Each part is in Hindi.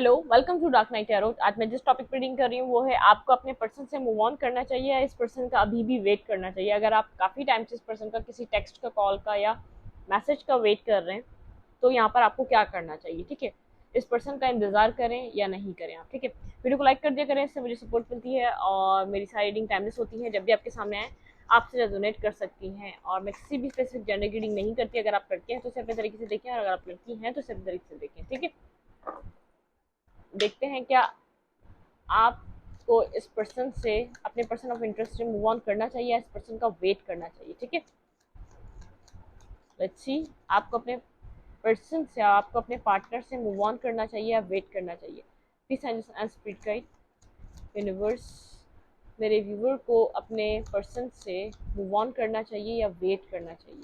Hello, welcome to dark night tarot. आज मैं जिस टॉपिक पे रीडिंग कर रही हूँ वो है आपको अपने पर्सन से मूव ऑन करना चाहिए या इस पर्सन का अभी भी वेट करना चाहिए। अगर आप काफ़ी टाइम से इस पर्सन का किसी टेक्स्ट का, कॉल का या मैसेज का वेट कर रहे हैं तो यहाँ पर आपको क्या करना चाहिए, ठीक है। इस पर्सन का इंतजार करें या नहीं करें आप, ठीक है। वीडियो को लाइक कर दिया करें, इससे मुझे सपोर्ट मिलती है और मेरी सारी रीडिंग टाइमलेस होती है। जब भी आपके सामने आए आपसे रेजोनेट कर सकती हैं और मैं किसी भी स्पेसिफिक जेंडर की रीडिंग नहीं करती। अगर आप लड़के हैं तो सिर्फ अपने तरीके से देखें और अगर आप लड़की हैं तो सिर्फ तरीके से देखें, ठीक है। देखते हैं क्या आपको इस पर्सन से, अपने पर्सन ऑफ इंटरेस्ट से मूव ऑन करना चाहिए या इस पर्सन का वेट करना चाहिए, ठीक है। लेट्स सी, आपको अपने पर्सन से, आपको अपने पार्टनर से मूव ऑन करना चाहिए या वेट करना चाहिए। Please and spirit guide, universe, मेरे व्यूवर को अपने पर्सन से मूव ऑन करना चाहिए या वेट करना चाहिए।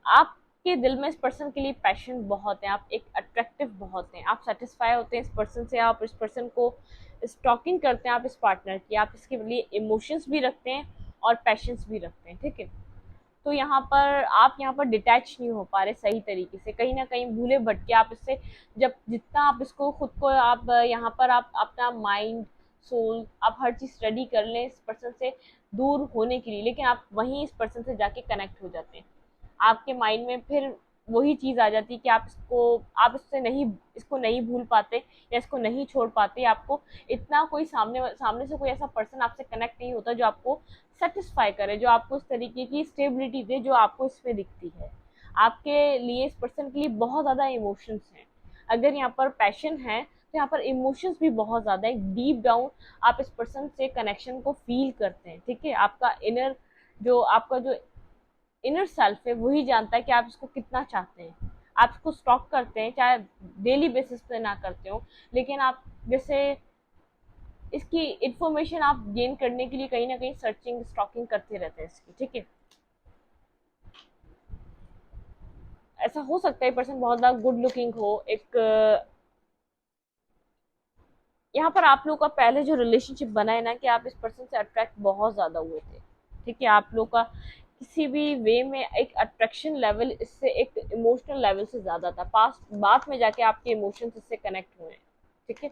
आपके दिल में इस पर्सन के लिए पैशन बहुत है, आप एक अट्रैक्टिव बहुत हैं, आप सेटिस्फाई होते हैं इस पर्सन से, आप इस पर्सन को स्टॉकिंग करते हैं, आप इस पार्टनर की, आप इसके लिए इमोशंस भी रखते हैं और पैशंस भी रखते हैं, ठीक है। तो यहाँ पर आप यहाँ पर डिटैच नहीं हो पा रहे सही तरीके से, कहीं ना कहीं भूले भटके आप इससे। जब जितना आप इसको खुद को, आप यहाँ पर आप अपना माइंड, सोल, आप हर चीज़ स्टडी कर लें इस पर्सन से दूर होने के लिए, लेकिन आप वहीं इस पर्सन से जाके कनेक्ट हो जाते हैं। आपके माइंड में फिर वही चीज़ आ जाती है कि आप इससे नहीं, इसको नहीं भूल पाते या इसको नहीं छोड़ पाते। आपको इतना कोई सामने सामने से कोई ऐसा पर्सन आपसे कनेक्ट नहीं होता जो आपको सेटिस्फाई करे, जो आपको इस तरीके की स्टेबिलिटी दे जो आपको इसमें दिखती है। आपके लिए, इस पर्सन के लिए बहुत ज़्यादा इमोशंस हैं। अगर यहाँ पर पैशन है तो यहाँ पर इमोशंस भी बहुत ज़्यादा है। डीप डाउन आप इस पर्सन से कनेक्शन को फील करते हैं, ठीक है। आपका इनर, जो आपका जो इनर सेल्फ है वही जानता है कि आप इसको कितना चाहते हैं। आप इसको स्टॉक करते हैं, चाहे डेली बेसिस पे ना करते हो, लेकिन आप जैसे इसकी इंफॉर्मेशन आप गेन करने के लिए कहीं ना कहीं सर्चिंग, स्टॉकिंग करते रहते हैं इसकी, ठीक है। ऐसा हो सकता है पर्सन बहुत ज़्यादा गुड लुकिंग हो, एक यहाँ पर आप लोग का पहले जो रिलेशनशिप बना है ना, कि आप इस पर्सन से अट्रैक्ट बहुत ज़्यादा हुए थे, ठीक है। आप लोग का किसी भी वे में एक अट्रैक्शन लेवल इससे एक इमोशनल लेवल से ज़्यादा था। पास्ट बाद में जाके आपके इमोशंस इससे कनेक्ट हुए हैं, ठीक है।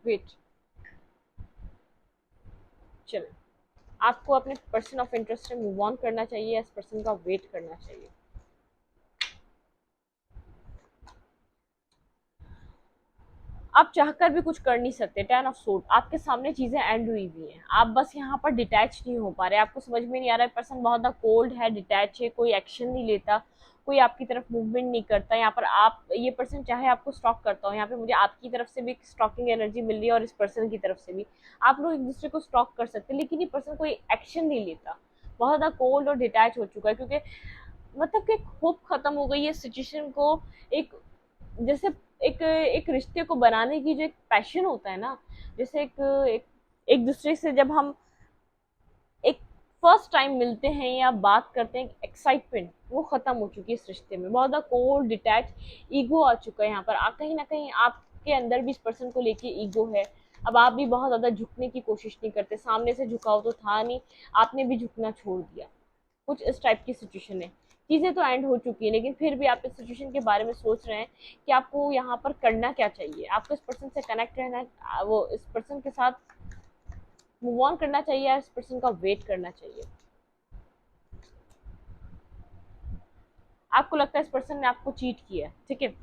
वेट, चलो, आपको अपने पर्सन ऑफ इंटरेस्ट से मूव ऑन करना चाहिए या इस पर्सन का वेट करना चाहिए। आप चाहकर भी कुछ कर नहीं सकते। 10 ऑफ सोर्ड, आपके सामने चीजें एंड हुई हुई हैं, आप बस यहाँ पर डिटैच नहीं हो पा रहे। आपको समझ में नहीं आ रहा है पर्सन बहुत ज़्यादा कोल्ड है, डिटैच है, कोई एक्शन नहीं लेता, कोई आपकी तरफ मूवमेंट नहीं करता। यहाँ पर आप, ये पर्सन चाहे आपको स्टॉक करता हो, यहाँ पे मुझे आपकी तरफ से भी स्टॉकिंग एनर्जी मिल रही है और इस पर्सन की तरफ से भी। आप लोग एक दूसरे को स्टॉक कर सकते हैं, लेकिन ये पर्सन कोई एक्शन नहीं लेता, बहुत ज़्यादा कोल्ड और डिटैच हो चुका है, क्योंकि मतलब कि होप खत्म हो गई है सिचुएशन को। एक जैसे एक एक रिश्ते को बनाने की जो एक पैशन होता है ना, जैसे एक, एक दूसरे से जब हम एक फर्स्ट टाइम मिलते हैं या बात करते हैं, एक्साइटमेंट वो खत्म हो चुकी है इस रिश्ते में। बहुत ज़्यादा कोल्ड, डिटैच, ईगो आ चुका है यहाँ पर। कहीं ना कहीं आपके अंदर भी इस पर्सन को लेके ईगो है। अब आप भी बहुत ज़्यादा झुकने की कोशिश नहीं करते, सामने से झुकाव तो था नहीं, आपने भी झुकना छोड़ दिया। कुछ इस टाइप की सिचुएशन है। चीज़ें तो एंड हो चुकी है, लेकिन फिर भी आप इस सिचुएशन के बारे में सोच रहे हैं कि आपको यहाँ पर करना क्या चाहिए। आपको इस पर्सन से कनेक्ट रहना, वो इस पर्सन के साथ मूव ऑन करना चाहिए या इस पर्सन का वेट करना चाहिए। आपको लगता है इस पर्सन ने आपको चीट किया, ठीक है।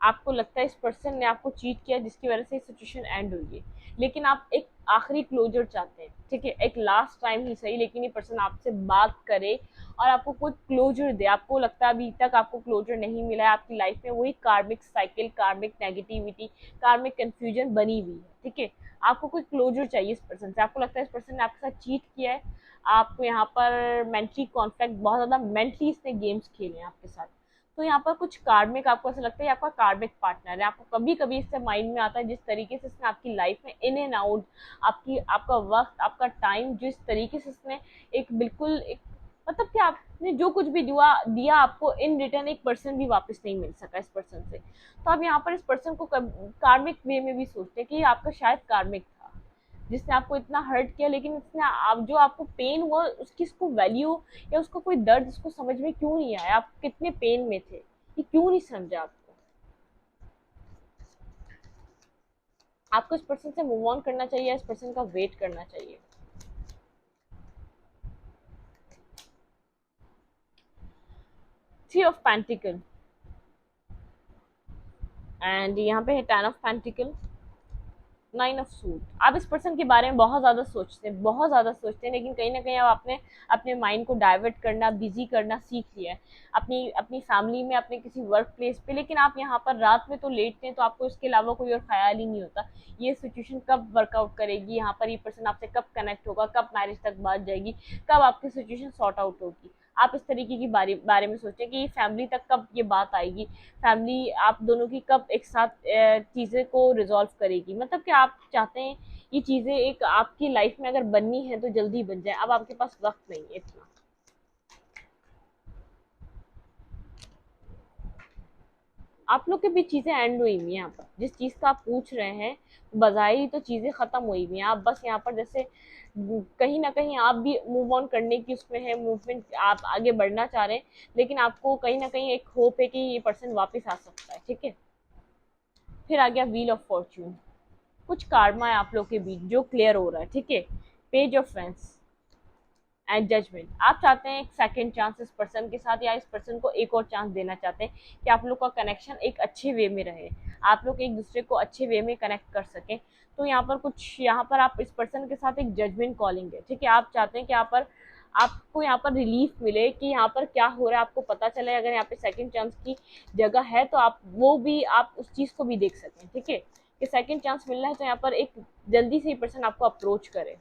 आपको लगता है इस पर्सन ने आपको चीट किया जिसकी वजह से सिचुएशन एंड हुई है, लेकिन आप एक आखिरी क्लोजर चाहते हैं, ठीक है। एक लास्ट टाइम ही सही, लेकिन ये पर्सन आपसे बात करे और आपको कुछ क्लोजर दे। आपको लगता है अभी तक आपको क्लोजर नहीं मिला है, आपकी लाइफ में वही कार्मिक साइकिल, कार्मिक नेगेटिविटी, कार्मिक कंफ्यूजन बनी हुई है, ठीक है। आपको कोई क्लोजर चाहिए इस पर्सन से। आपको लगता है इस पर्सन ने आपके साथ चीट किया है, आपको यहाँ पर मेंटली कॉन्फ्लिक्ट, बहुत ज़्यादा मेंटली इसने गेम्स खेले हैं आपके साथ। तो यहाँ पर कुछ कार्मिक, आपको ऐसा लगता है आपका कार्मिक पार्टनर है। आपको कभी कभी इससे माइंड में आता है जिस तरीके से इसने आपकी लाइफ में इन एंड आउट, आपकी, आपका वक्त, आपका टाइम, जिस तरीके से इसने एक बिल्कुल एक मतलब कि आपने जो कुछ भी दिया दिया आपको इन रिटर्न 1% भी वापस नहीं मिल सका इस पर्सन से। तो आप यहाँ पर इस पर्सन को कार्मिक वे में भी सोचते हैं कि आपका शायद कार्मिक था, जिसने आपको इतना हर्ट किया, लेकिन इसने आप जो आपको पेन हुआ उसकी इसको वैल्यू या उसका कोई दर्द इसको समझ में क्यों नहीं आया, आप कितने पेन में थे, ये क्यों नहीं समझा आपको। आपको इस पर्सन से मूव ऑन करना चाहिए, इस पर्सन का वेट करना चाहिए। थ्री ऑफ पेंटिकल एंड यहाँ पे है ten of pentacle, nine of suit. आप इस पर्सन के बारे में बहुत ज़्यादा सोचते हैं, बहुत ज़्यादा सोचते हैं, लेकिन कहीं ना कहीं अब आपने अपने माइंड को डाइवर्ट करना, बिजी करना सीख लिया है अपनी अपनी फैमिली में, अपने किसी वर्क प्लेस पे। लेकिन आप यहाँ पर रात में तो लेटते हैं तो आपको इसके अलावा कोई और ख्याल ही नहीं होता ये सिचुएशन कब वर्कआउट करेगी, यहाँ पर ये पर्सन आपसे कब कनेक्ट होगा, कब मैरिज तक बात जाएगी, कब आपकी सिचुएशन सॉर्ट आउट होगी। आप इस तरीके की बारे में सोचें कि फैमिली तक कब ये बात आएगी, फैमिली आप दोनों की कब एक साथ चीज़ें को रिजॉल्व करेगी। मतलब कि आप चाहते हैं ये चीज़ें एक आपकी लाइफ में अगर बननी है तो जल्दी बन जाए, अब आपके पास वक्त नहीं है इतना। आप लोग के बीच चीज़ें एंड हुई हुई हैं, यहाँ पर जिस चीज़ का आप पूछ रहे हैं बजाय तो चीज़ें ख़त्म हुई हुई हैं। आप बस यहाँ पर जैसे कहीं ना कहीं आप भी मूव ऑन करने की उसमें है, मूवमेंट आप आगे बढ़ना चाह रहे हैं, लेकिन आपको कहीं ना कहीं एक होप है कि ये पर्सन वापस आ सकता है। ठीक है, फिर आ गया व्हील ऑफ फॉर्च्यून। कुछ कार्मा है आप लोग के बीच जो क्लियर हो रहा है। ठीक है, page of fence and judgement. आप चाहते हैं एक सेकंड चांस इस पर्सन के साथ, या इस पर्सन को एक और चांस देना चाहते हैं कि आप लोग का कनेक्शन एक अच्छे वे में रहे, आप लोग एक दूसरे को अच्छे वे में कनेक्ट कर सकें। तो यहाँ पर कुछ यहाँ पर आप इस पर्सन के साथ एक जजमेंट कॉलिंग है। ठीक है, आप चाहते हैं कि यहाँ पर आपको यहाँ पर रिलीफ मिले कि यहाँ पर क्या हो रहा है, आपको पता चले। अगर यहाँ पे सेकंड चांस की जगह है तो आप वो भी आप उस चीज़ को भी देख सकें। ठीक है, कि सेकंड चांस मिलना है तो यहाँ पर एक जल्दी से ही पर्सन आपको अप्रोच करे।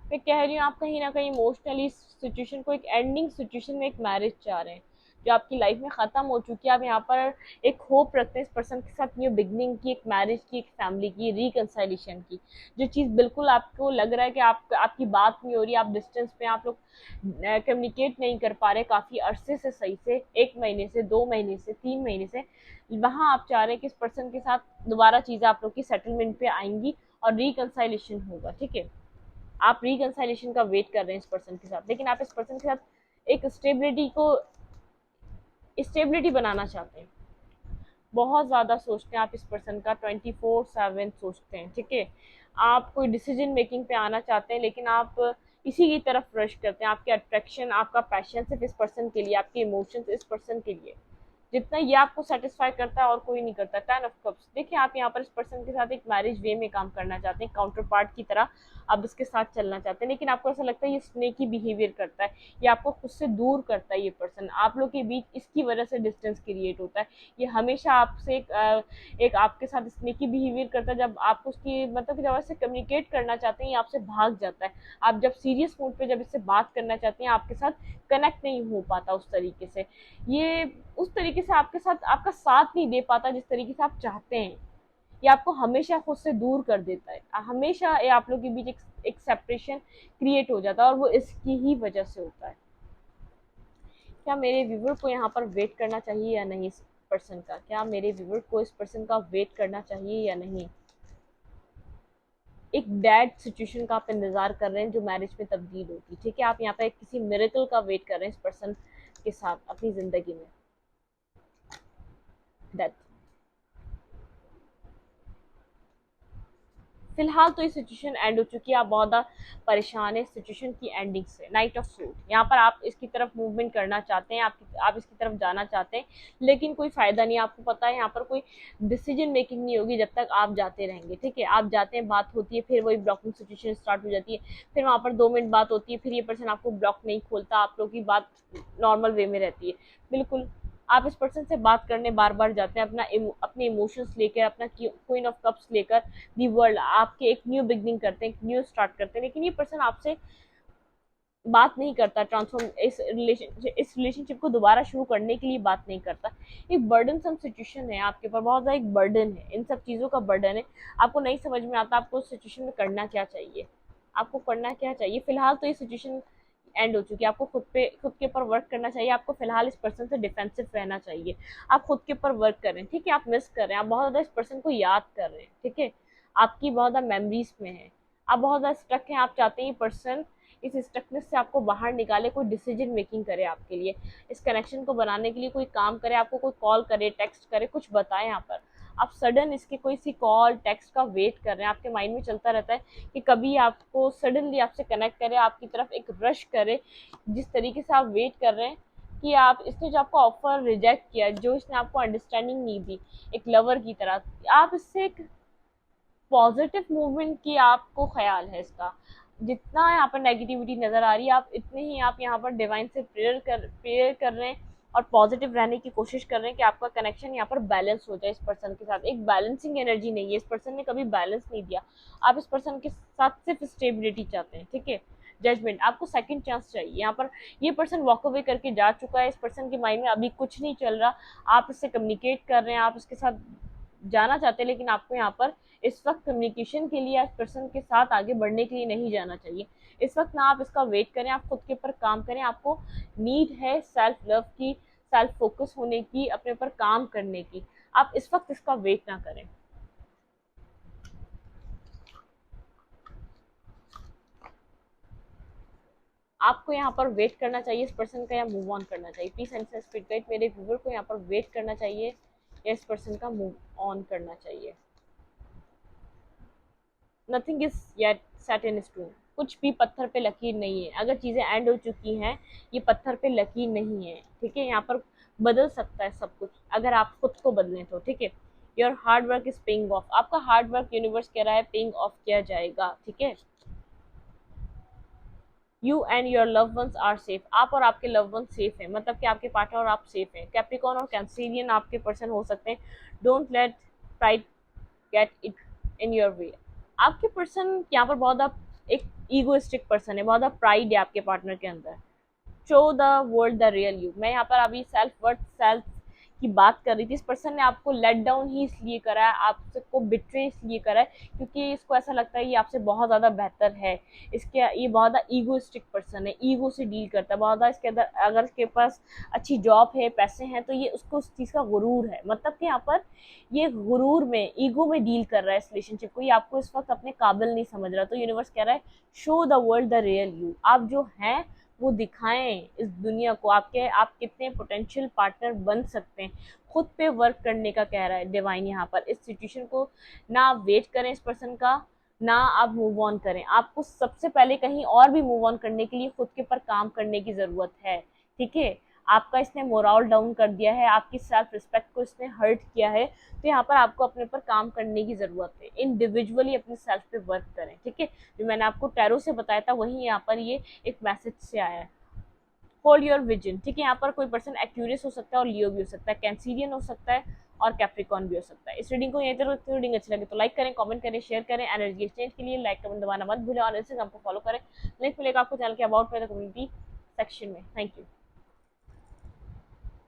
मैं कह रही हूँ आप कहीं ना कहीं इमोशनली सिचुएशन को एक एंडिंग सिचुएशन में एक मैरिज चाह रहे हैं जो आपकी लाइफ में ख़त्म हो चुकी है। आप यहाँ पर एक होप रखते हैं इस पर्सन के साथ न्यू बिगनिंग की, एक मैरिज की, एक फैमिली की, रिकनसाइलेशन की। जो चीज़ बिल्कुल आपको लग रहा है कि आपकी बात नहीं हो रही, आप डिस्टेंस पे, आप लोग कम्युनिकेट नहीं कर पा रहे काफ़ी अरसे से, सही से 1 महीने से, 2 महीने से, 3 महीने से, वहाँ आप चाह रहे हैं कि इस पर्सन के साथ दोबारा चीज़ें आप लोग की सेटलमेंट पे आएंगी और रिकनसाइलेशन होगा। ठीक है, आप रिकनसाइलेशन का वेट कर रहे हैं इस पर्सन के साथ, लेकिन आप इस पर्सन के साथ एक स्टेबिलिटी बनाना चाहते हैं। बहुत ज़्यादा सोचते हैं आप इस पर्सन का, 24/7 सोचते हैं। ठीक है, आप कोई डिसीजन मेकिंग पे आना चाहते हैं, लेकिन आप इसी की तरफ रश करते हैं। आपके अट्रैक्शन, आपका पैशन सिर्फ इस पर्सन के लिए, आपके इमोशंस इस पर्सन के लिए, जितना ये आपको सेटिस्फाई करता है और कोई नहीं करता। Ten of cups. देखिए, आप यहाँ पर इस पर्सन के साथ एक मैरिज वे में काम करना चाहते हैं, काउंटर पार्ट की तरह आप इसके साथ चलना चाहते हैं, लेकिन आपको ऐसा लगता है ये स्नेकी बिहेवियर करता है, ये आपको खुद से दूर करता है। ये पर्सन आप लोग के बीच इसकी वजह से डिस्टेंस क्रिएट होता है। ये हमेशा आपसे एक आपके साथ स्नेकी बिहेवियर करता है। जब आप उसकी मतलब कि जब आपसे कम्युनिकेट करना चाहते हैं ये आपसे भाग जाता है। आप जब सीरियस मूड पे जब इससे बात करना चाहते हैं आपके साथ कनेक्ट नहीं हो पाता उस तरीके से, ये उस तरीके से आपके साथ आपका साथ नहीं दे पाता जिस तरीके से आप चाहते हैं। ये आपको हमेशा खुद से दूर कर देता है, हमेशा ये आप लोग के बीच एक सेपरेशन क्रिएट हो जाता है, और वो इसकी ही वजह से होता है। क्या मेरे व्यूवर को यहाँ पर वेट करना चाहिए या नहीं इस पर्सन का, क्या मेरे व्यूवर को इस पर्सन का वेट करना चाहिए या नहीं। एक डैड सिचुएशन का आप इंतजार कर रहे हैं जो मैरिज में तब्दील होगी। ठीक है, आप यहाँ पर किसी मिरेकल का वेट कर रहे हैं इस पर्सन के साथ अपनी जिंदगी में। डेथ। फिलहाल तो ये सिचुएशन एंड हो चुकी है, आप बहुत ज़्यादा परेशान है सिचुएशन की एंडिंग से। Night of suit. यहाँ पर आप इसकी तरफ मूवमेंट करना चाहते हैं, आप इसकी तरफ जाना चाहते हैं, लेकिन कोई फ़ायदा नहीं। आपको पता है यहाँ पर कोई डिसीजन मेकिंग नहीं होगी जब तक आप जाते रहेंगे। ठीक है, आप जाते हैं, बात होती है, फिर वही ब्लॉकिंग सिचुएशन स्टार्ट हो जाती है, फिर वहाँ पर 2 मिनट बात होती है, फिर ये पर्सन आपको ब्लॉक नहीं खोलता, आप लोग की बात नॉर्मल वे में रहती है। बिल्कुल, आप इस पर्सन से बात करने बार बार जाते हैं, अपने इमोशंस लेकर, अपना क्वीन ऑफ कप्स लेकर, दी वर्ल्ड आपके एक न्यू बिगनिंग करते हैं, एक न्यू स्टार्ट करते हैं, लेकिन ये पर्सन आपसे बात नहीं करता, ट्रांसफॉर्म इस रिलेशनशिप को दोबारा शुरू करने के लिए बात नहीं करता। एक बर्डन सम सिचुएशन है आपके ऊपर, बहुत ज़्यादा एक बर्डन है, इन सब चीज़ों का बर्डन है, आपको नहीं समझ में आता आपको उस सिचुएशन में करना क्या चाहिए, आपको करना क्या चाहिए। फिलहाल तो ये सिचुएशन एंड हो चुकी है, आपको खुद के ऊपर वर्क करना चाहिए, आपको फिलहाल इस पर्सन से डिफेंसिव रहना चाहिए, आप खुद के ऊपर वर्क करें, ठीक है। आप मिस कर रहे हैं, आप बहुत ज़्यादा इस पर्सन को याद कर रहे हैं, ठीक है, आपकी बहुत ज़्यादा मेमोरीज में है, आप बहुत ज़्यादा स्ट्रक हैं, आप चाहते हैं ये पर्सन इस स्ट्रकनेस से आपको बाहर निकाले, कोई डिसीजन मेकिंग करे आपके लिए, इस कनेक्शन को बनाने के लिए कोई काम करे, आपको कोई कॉल करे, टेक्स्ट करे, कुछ बताए। यहाँ पर आप सडन इसके कोई सी कॉल टेक्स्ट का वेट कर रहे हैं, आपके माइंड में चलता रहता है कि कभी आपको सडनली आपसे कनेक्ट करे, आपकी तरफ एक रश करे, जिस तरीके से आप वेट कर रहे हैं कि आप इसने जो आपको ऑफर रिजेक्ट किया, जो इसने आपको अंडरस्टैंडिंग नहीं दी एक लवर की तरह, आप इससे एक पॉजिटिव मूवमेंट की आपको ख्याल है इसका। जितना यहाँ पर नेगेटिविटी नज़र आ रही है, आप इतने ही आप यहाँ पर डिवाइन से प्रेयर कर रहे हैं और पॉजिटिव रहने की कोशिश कर रहे हैं कि आपका कनेक्शन यहाँ पर बैलेंस हो जाए इस पर्सन के साथ। एक बैलेंसिंग एनर्जी नहीं है, इस पर्सन ने कभी बैलेंस नहीं दिया, आप इस पर्सन के साथ सिर्फ स्टेबिलिटी चाहते हैं, ठीक है। जजमेंट, आपको सेकंड चांस चाहिए यहाँ पर। ये पर्सन वॉक अवे करके जा चुका है, इस पर्सन के माइंड में अभी कुछ नहीं चल रहा, आप इससे कम्युनिकेट कर रहे हैं, आप इसके साथ जाना चाहते हैं, लेकिन आपको यहाँ पर इस वक्त कम्युनिकेशन के लिए इस पर्सन के साथ आगे बढ़ने के लिए नहीं जाना चाहिए। इस वक्त ना आप इसका वेट करें, आप खुद के ऊपर काम करें, आपको नीड है सेल्फ लव की, सेल्फ फोकस होने की, अपने ऊपर काम करने की। आप इस वक्त इसका वेट ना करें। आपको यहाँ पर वेट करना चाहिए इस पर्सन का, या मूव ऑन करना चाहिए। पीस एंड स्पिरिट गाइड मेरे व्यूवर को यहाँ पर वेट करना चाहिए या इस पर्सन का मूव ऑन करना चाहिए। Nothing is yet set in stone, कुछ भी पत्थर पे लकीर नहीं है। अगर चीज़ें एंड हो चुकी हैं, ये पत्थर पे लकीर नहीं है, ठीक है। यहाँ पर बदल सकता है सब कुछ अगर आप खुद को बदलें तो, ठीक है। Your hard work is paying off, आपका हार्ड वर्क यूनिवर्स कह रहा है पेइंग ऑफ किया जाएगा, ठीक है। You and your love ones are safe, आप और आपके लव वन सेफ हैं, मतलब कि आपके पार्टनर और आप सेफ हैं। कैप्रिकॉर्न और कैंसेरियन आपके पर्सन हो सकते हैं। Don't let pride get it in your way, आपके पर्सन यहाँ पर बहुत ज़्यादा एक ईगोइस्टिक पर्सन है, बहुत ज़्यादा प्राइड है आपके पार्टनर के अंदर। Show the world the real you, मैं यहाँ पर अभी सेल्फ वर्थ सेल्फ की बात कर रही थी। इस पर्सन ने आपको लेट डाउन ही इसलिए करा है, आपको बिट्रे इसलिए करा है क्योंकि इसको ऐसा लगता है ये आपसे बहुत ज़्यादा बेहतर है। इसके ये बहुत ज़्यादा ईगोइस्टिक पर्सन है, ईगो से डील करता है बहुत ज़्यादा। इसके अंदर अगर इसके पास अच्छी जॉब है, पैसे हैं, तो ये उसको उस चीज़ का गुरूर है, मतलब कि यहाँ पर ये गुरूर में, ईगो में डील कर रहा है इस रिलेशनशिप को। ये आपको इस वक्त अपने काबिल नहीं समझ रहा। तो यूनिवर्स कह रहा है show the world the real you, आप जो हैं वो दिखाएं इस दुनिया को, आप कितने पोटेंशियल पार्टनर बन सकते हैं। खुद पे वर्क करने का कह रहा है डिवाइन यहाँ पर। इस सिचुएशन को ना आप वेट करें इस पर्सन का, ना आप मूव ऑन करें। आपको सबसे पहले कहीं और भी मूव ऑन करने के लिए खुद के ऊपर काम करने की ज़रूरत है, ठीक है। आपका इसने मोरल डाउन कर दिया है, आपकी सेल्फ रिस्पेक्ट को इसने हर्ट किया है, तो यहाँ पर आपको अपने ऊपर काम करने की ज़रूरत है। इंडिविजुअली अपने सेल्फ पे वर्क करें, ठीक है। जो मैंने आपको टैरो से बताया था वही यहाँ पर ये एक मैसेज से आया है। होल्ड योर विजन, ठीक है। यहाँ पर कोई पर्सन एक्यूरियस हो सकता है और लियो भी हो सकता है, कैंसीरियन हो सकता है और कैप्रिकॉन भी हो सकता है। इस रीडिंग को यहीं तक, रीडिंग अच्छी लगे तो लाइक करें, कमेंट करें, शेयर करें। एनर्जी एक्सचेंज के लिए लाइक कमेंट दबाना मत भूलें और इंस्टाग्राम को फॉलो करें। लिंक मिलेगा आपको चैनल के अबाउट पे कम्युनिटी सेक्शन में। Thank you.